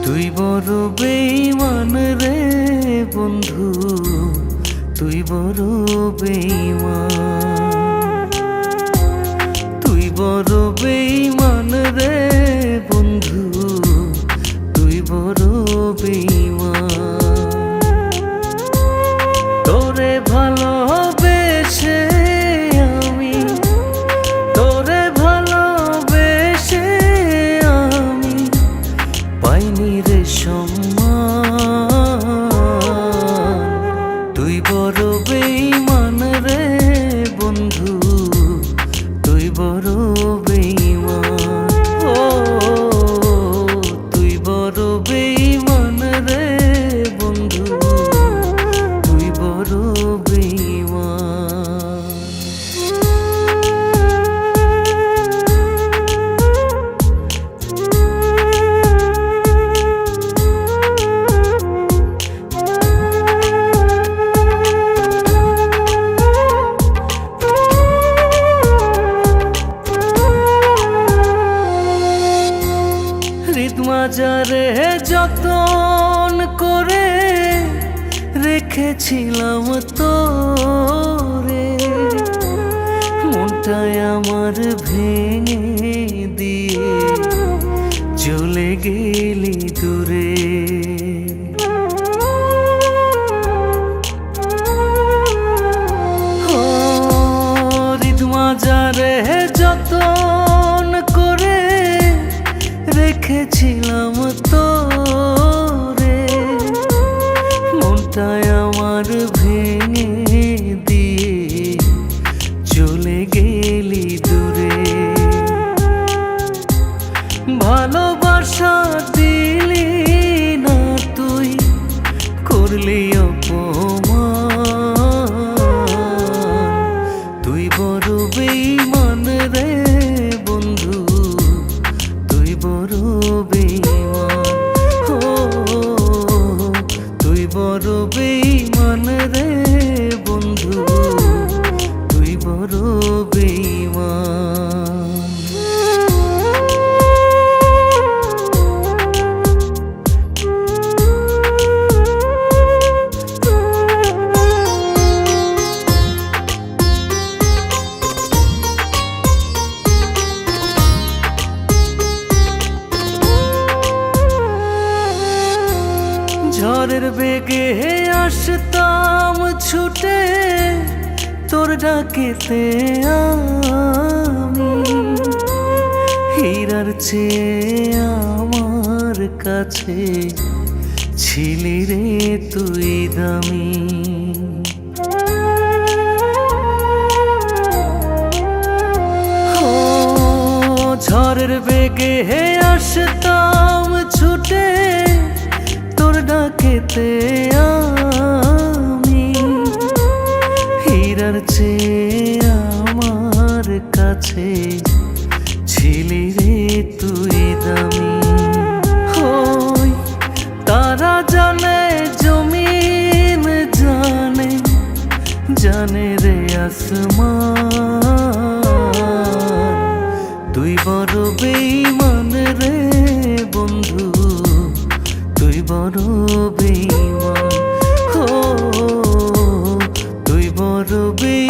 তুই বড় বেঈমান রে বন্ধু, তুই বড় বেঈমান। তুই বড় বেঈমান রে বন্ধু, তুই বড় বেঈমান। তোরে ভালোবেসে আমি, তোরে ভালোবেসে আমি পাইনি রে সম্মান। তুই বড় বেঈমান রে বন্ধু, তুই বড় বেঈমান। ও তুই বড় বেঈমান রে বন্ধু, তুই বড় বেঈমান। মাজারে যতন করে রেখেছিলাম তোরে, মনটাই আমার ভেঙে দিয়ে চলে গেলি দূরে। মাজারে যতন করে রেখেছিলাম তোরে, মনটাই আমার ভেঙে দিয়ে চলে গেলি দূরে। ভালোবাসা দিলি না তুই, করলি অপমান। তুই বড় বেঈমান রে বন্ধু, তুই বড় বেঈমান। ও তুই বড় বেঈমান রে বন্ধু, তুই বড় বেঈমান। ঝড়ের বেগে আসতাম ছুটে তোর ডাকেতে আমি, হীরার চেয়ে আমার কাছে ছিলি রে তুই দামি। ঝড়ের বেগে আসতাম ছুটে তোর ডাকেতে আমি, হীরার চেয়ে আমার কাছে ছিলি রে তুই দামি। হই তারা জানে জমিন জানে, জানে রে আসমান। তুই বড় বেঈমান রে বন্ধু, তুই বড় বেঈমান। ও তুই বড় বেঈমান।